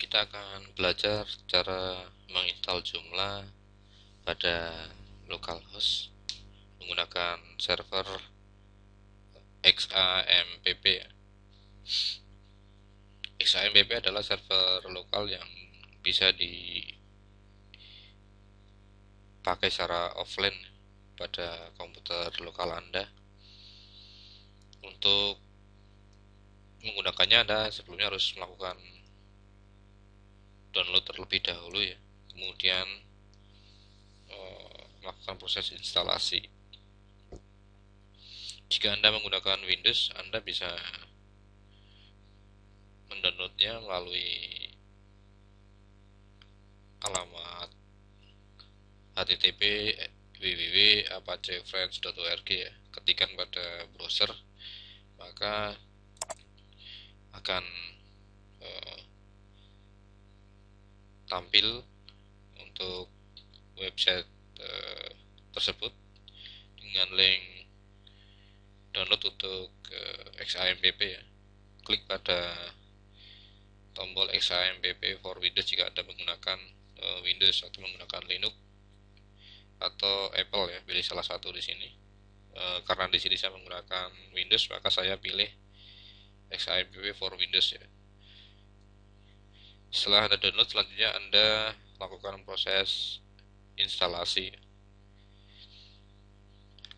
kita akan belajar cara menginstal Joomla pada localhost menggunakan server XAMPP. XAMPP adalah server lokal yang bisa dipakai secara offline pada komputer lokal Anda. Untuk menggunakannya Anda sebelumnya harus melakukan download terlebih dahulu ya. Kemudian melakukan proses instalasi. Jika Anda menggunakan Windows, Anda bisa mendownloadnya melalui alamat http www.apacefriends.org ya. Ketikkan pada browser, maka akan tampil untuk website tersebut dengan link download untuk XAMPP ya. Klik pada tombol XAMPP for Windows jika Anda menggunakan Windows atau menggunakan Linux atau Apple ya, pilih salah satu di sini. Karena di sini saya menggunakan Windows, maka saya pilih XAMPP for Windows ya. Setelah Anda download, selanjutnya Anda lakukan proses instalasi.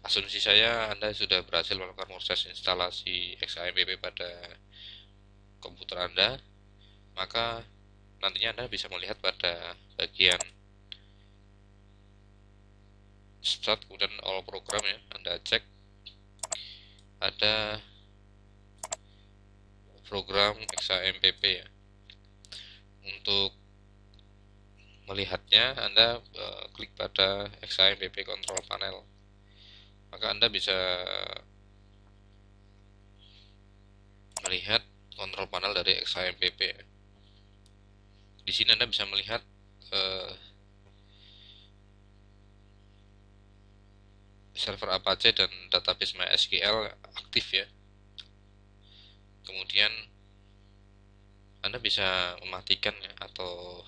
Asumsi saya Anda sudah berhasil melakukan proses instalasi XAMPP pada komputer Anda, maka nantinya Anda bisa melihat pada bagian Start kemudian All Program ya. Anda cek ada program XAMPP ya. Untuk melihatnya Anda klik pada XAMPP Control Panel, maka Anda bisa melihat kontrol panel dari XAMPP. Di sini Anda bisa melihat server Apache dan database MySQL aktif ya. Kemudian Anda bisa mematikan ya, atau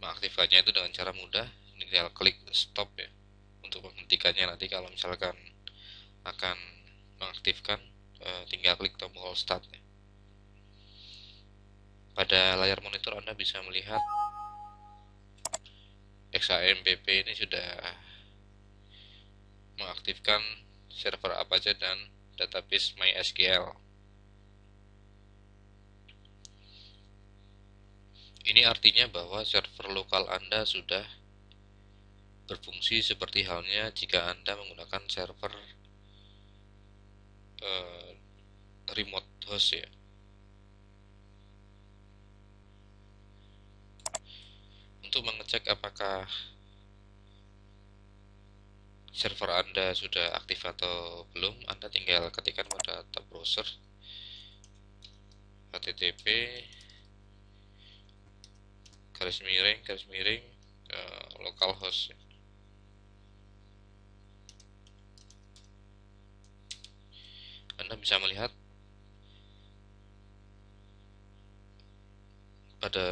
mengaktifkannya itu dengan cara mudah. Ini tinggal klik stop ya untuk menghentikannya. Nanti kalau misalkan akan mengaktifkan, tinggal klik tombol start ya. Pada layar monitor Anda bisa melihat XAMPP ini sudah mengaktifkan server Apache dan database MySQL. Ini artinya bahwa server lokal Anda sudah berfungsi seperti halnya jika Anda menggunakan server remote host ya. Untuk mengecek apakah server Anda sudah aktif atau belum, Anda tinggal ketikkan pada tab browser http localhost. Anda bisa melihat pada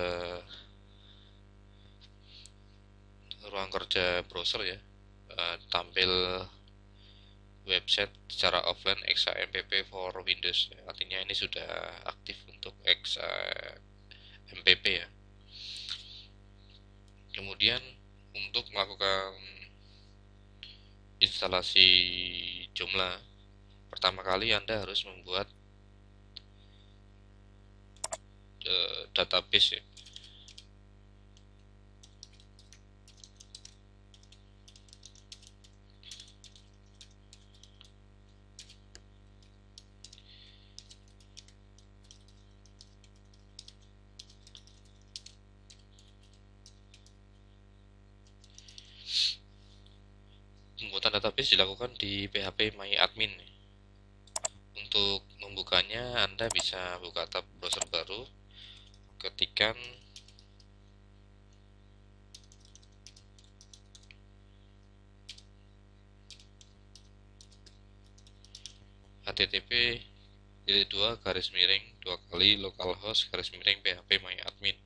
ruang kerja browser ya, tampil website secara offline XAMPP for Windows. Artinya ini sudah aktif untuk XAMPP ya. Kemudian untuk melakukan instalasi Joomla, pertama kali Anda harus membuat database ya. Pembuatan database dilakukan di PHP MyAdmin. Untuk membukanya Anda bisa buka tab browser baru, ketikkan http titik dua garis miring 2 kali localhost garis miring php my admin.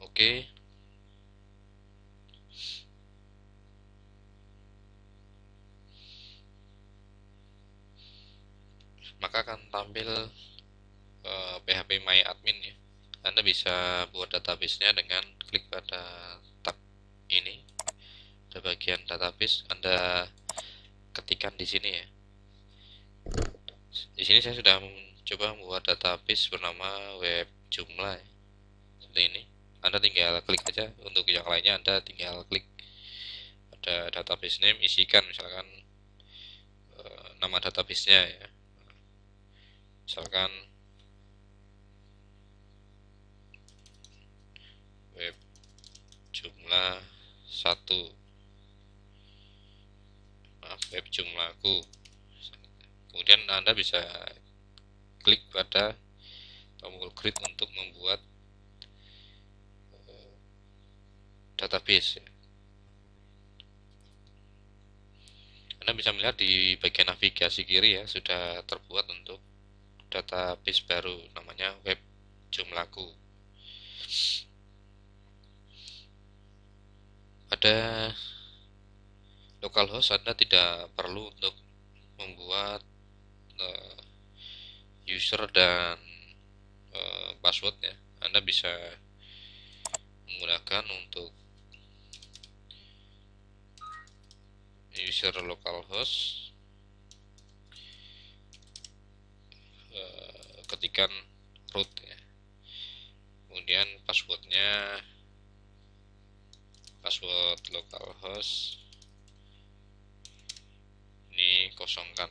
Oke, maka akan tampil php my admin ya. Anda bisa buat database-nya dengan klik pada tab ini, ada bagian database, Anda ketikkan di sini ya. Di sini saya sudah mencoba membuat database bernama web jumlah ya. Seperti ini. Anda tinggal klik aja, untuk yang lainnya Anda tinggal klik ada database name, isikan misalkan nama database-nya ya. Misalkan web jumlah 1, web jumlahku. Kemudian Anda bisa klik pada tombol create untuk membuat database ya. Anda bisa melihat di bagian navigasi kiri ya, sudah terbuat untuk database baru namanya web jumlahku. Pada localhost Anda tidak perlu untuk membuat user dan passwordnya. Anda bisa menggunakan untuk user localhost, ketikan root ya. Kemudian passwordnya password localhost ini kosongkan.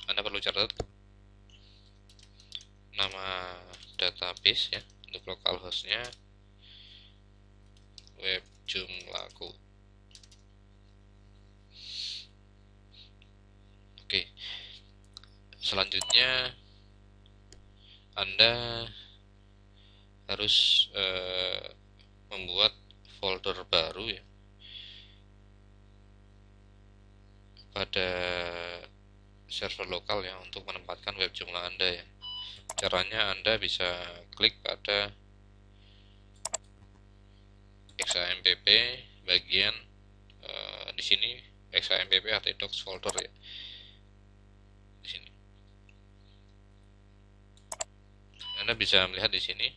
Anda perlu catat nama database ya, untuk localhostnya web jumlahku. Oke, selanjutnya Anda harus membuat folder baru ya pada server lokal ya, untuk menempatkan web jumlah Anda ya. Caranya Anda bisa klik pada XAMPP bagian di sini XAMPP htdocs folder ya. Di sini Anda bisa melihat di sini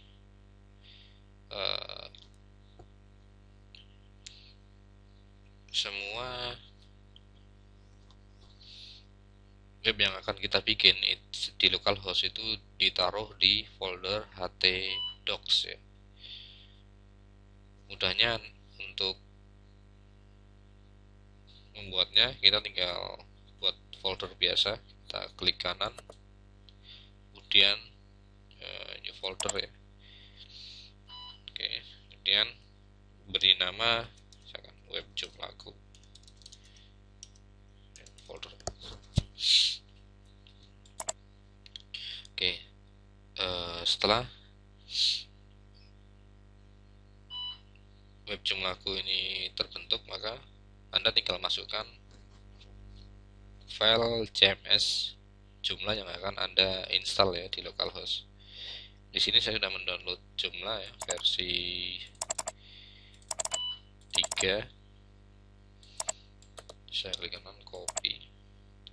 semua web yang akan kita bikin di localhost itu ditaruh di folder htdocs ya. Mudahnya untuk membuatnya kita tinggal buat folder biasa, kita klik kanan, kemudian new folder ya. Oke, kemudian beri nama misalkan web jumlahku folder. Oke, setelah web jumlahku ini terbentuk, maka Anda tinggal masukkan file CMS jumlah yang akan Anda install ya di localhost. Di sini saya sudah mendownload jumlah ya, versi 3. Saya klik kanan, copy,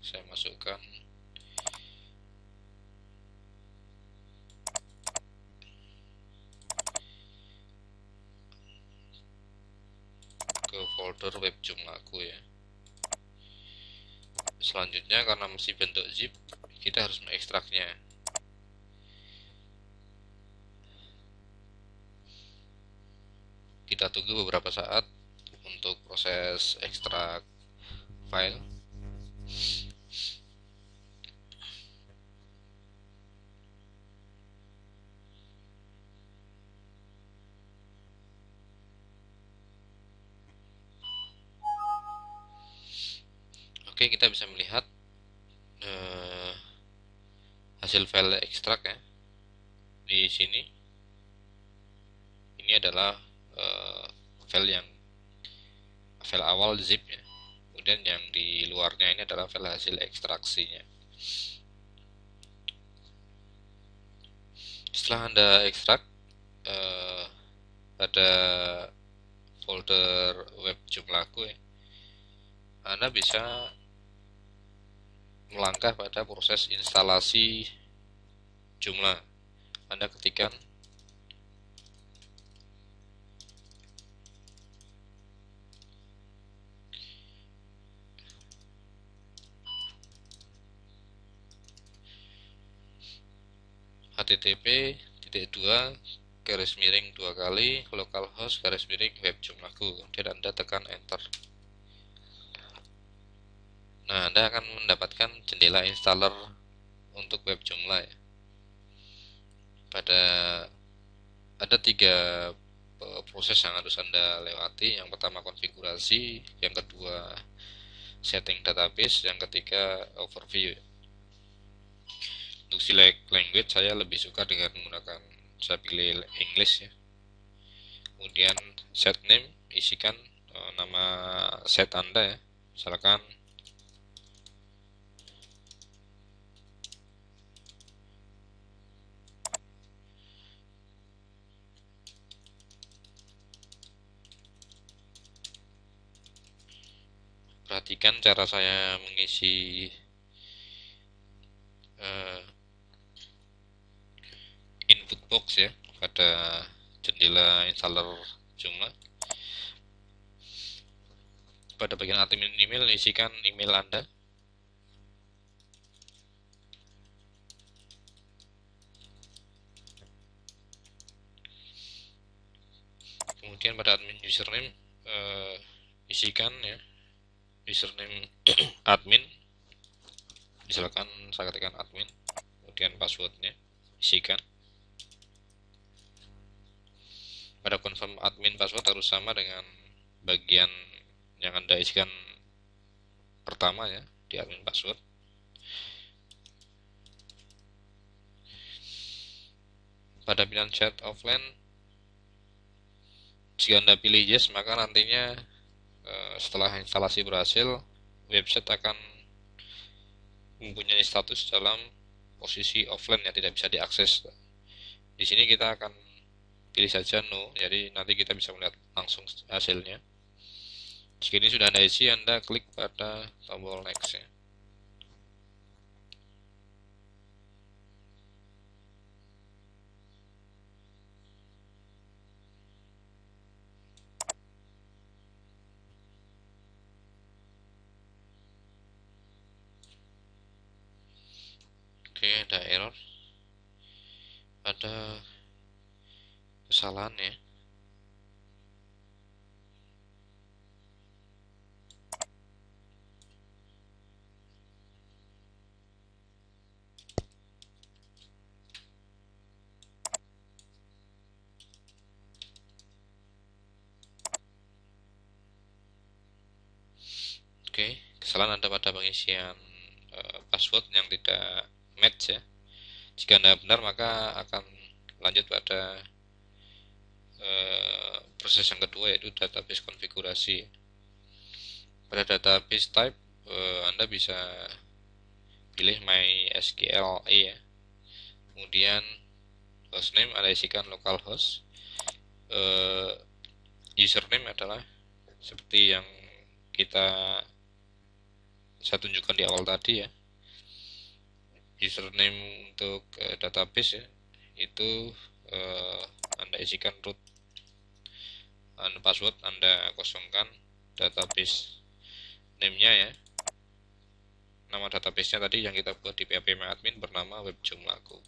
saya masukkan ke folder web jumlahku ya. Selanjutnya karena masih bentuk zip, kita harus mengekstraknya. Kita tunggu beberapa saat untuk proses ekstrak file. Oke, kita bisa melihat hasil file ekstrak ya di sini. ini adalah file awal zip ya. Kemudian yang di luarnya ini adalah file hasil ekstraksinya. Setelah Anda ekstrak pada folder web Joomlaku ya, Anda bisa melangkah pada proses instalasi Joomla. Anda ketikkan http://localhost/web-Joomlaku, kemudian Anda tekan enter. Nah, Anda akan mendapatkan jendela installer untuk web Joomla ya. Ada 3 proses yang harus Anda lewati. Yang pertama konfigurasi, yang kedua setting database, yang ketiga overview. Untuk select language saya lebih suka dengan menggunakan, saya pilih English ya. Kemudian set name, isikan nama set Anda ya. Misalkan perhatikan cara saya mengisi input box ya pada jendela installer Joomla. Pada bagian admin email, isikan email Anda. Kemudian pada admin username, isikan ya username admin, misalkan saya ketikkan admin, kemudian passwordnya isikan. Pada confirm admin password harus sama dengan bagian yang Anda isikan pertama ya di admin password. Pada pilihan chat offline, jika Anda pilih yes, maka nantinya setelah instalasi berhasil, website akan mempunyai status dalam posisi offline yang tidak bisa diakses. Di sini kita akan pilih saja no, jadi nanti kita bisa melihat langsung hasilnya. Jika ini sudah Anda isi, Anda klik pada tombol next ya. Oke, ada error, ada kesalahan ya. Oke, kesalahan Anda pada pengisian password yang tidak match ya. Jika Anda benar, maka akan lanjut pada proses yang kedua, yaitu database konfigurasi. Pada database type, Anda bisa pilih MySQL ya. Kemudian hostname Anda isikan localhost. Username adalah seperti yang saya tunjukkan di awal tadi ya. Username untuk database ya, itu Anda isikan root, dan password Anda kosongkan. Database name-nya ya, nama database-nya tadi yang kita buat di php-admin bernama web Joomlaku.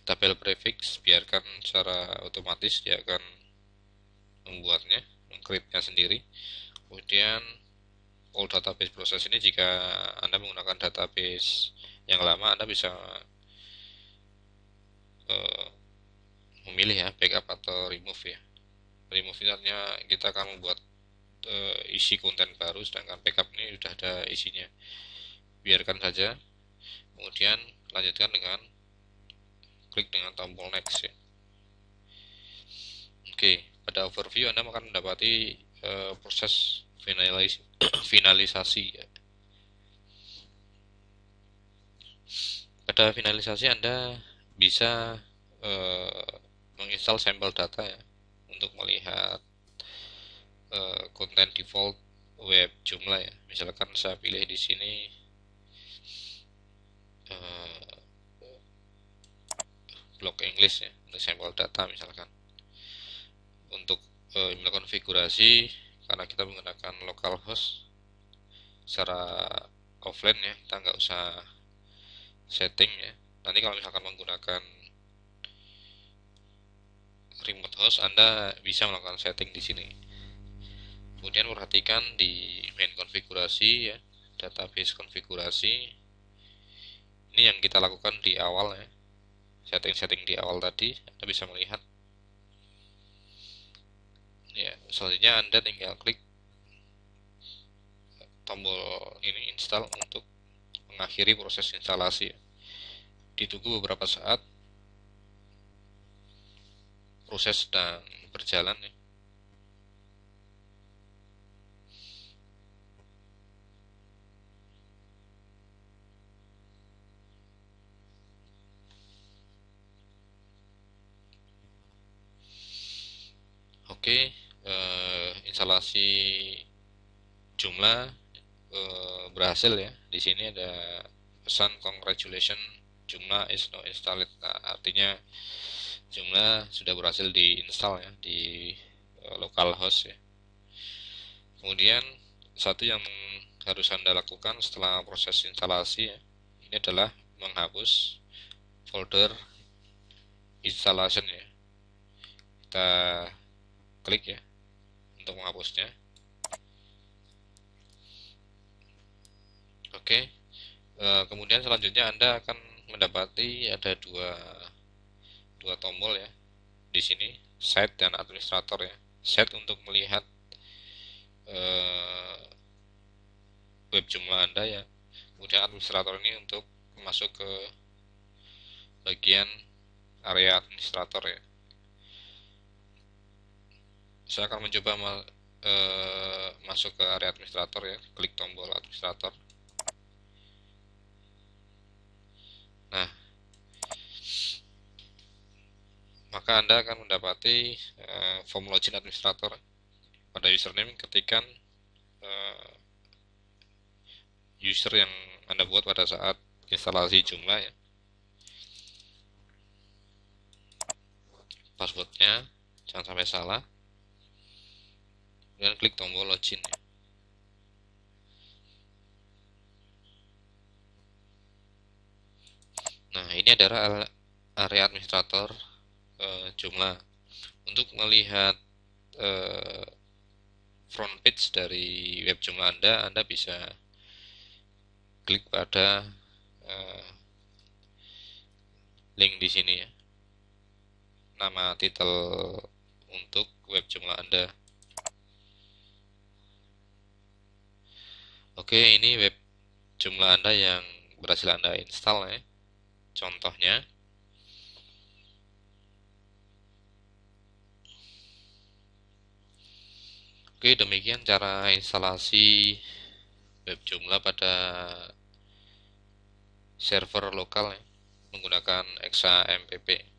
Tabel prefix biarkan secara otomatis, dia akan membuatnya, meng-create-nya sendiri. Kemudian all database proses ini, jika Anda menggunakan database yang lama, Anda bisa memilih ya backup atau remove ya. Remove itu artinya kita akan membuat isi konten baru, sedangkan backup ini sudah ada isinya. Biarkan saja. Kemudian lanjutkan dengan klik dengan tombol next ya. Oke, pada overview Anda akan mendapati proses finalisasi ya. Pada finalisasi Anda bisa menginstal sampel data ya untuk melihat konten default web Joomla ya. Misalkan saya pilih di sini blok English ya untuk sampel data misalkan. Untuk email konfigurasi karena kita menggunakan localhost secara offline ya, kita nggak usah setting ya. Nanti kalau misalkan menggunakan remote host Anda bisa melakukan setting di sini. Kemudian perhatikan di main konfigurasi ya, database konfigurasi. Ini yang kita lakukan di awal ya. Setting-setting di awal tadi Anda bisa melihat. Ya, selanjutnya Anda tinggal klik tombol ini install untuk mengakhiri proses instalasi. Ditunggu beberapa saat, proses sedang berjalan ya. Oke, instalasi Joomla berhasil ya. Di sini ada pesan congratulations, Joomla is now installed. Nah, artinya Joomla sudah berhasil diinstal ya di localhost ya. Kemudian satu yang harus Anda lakukan setelah proses instalasi ya, ini adalah menghapus folder installation ya. Kita klik ya untuk menghapusnya. Oke, kemudian selanjutnya Anda akan mendapati ada dua tombol ya di sini, set dan administrator ya. Set untuk melihat web Joomla Anda ya. Kemudian administrator ini untuk masuk ke bagian area administrator ya. Saya akan mencoba masuk ke area administrator ya, klik tombol administrator. Nah, maka Anda akan mendapati form login administrator. Pada username ketikkan user yang Anda buat pada saat instalasi Joomla ya. Passwordnya jangan sampai salah. Kemudian klik tombol login ya. Nah, ini adalah area administrator Joomla. Untuk melihat front page dari web Joomla Anda bisa klik pada link di sini ya. Nama title untuk web Joomla Anda. Oke, ini web Joomla Anda yang berhasil Anda install ya. Contohnya. Oke, demikian cara instalasi web Joomla pada server lokal ya, menggunakan XAMPP.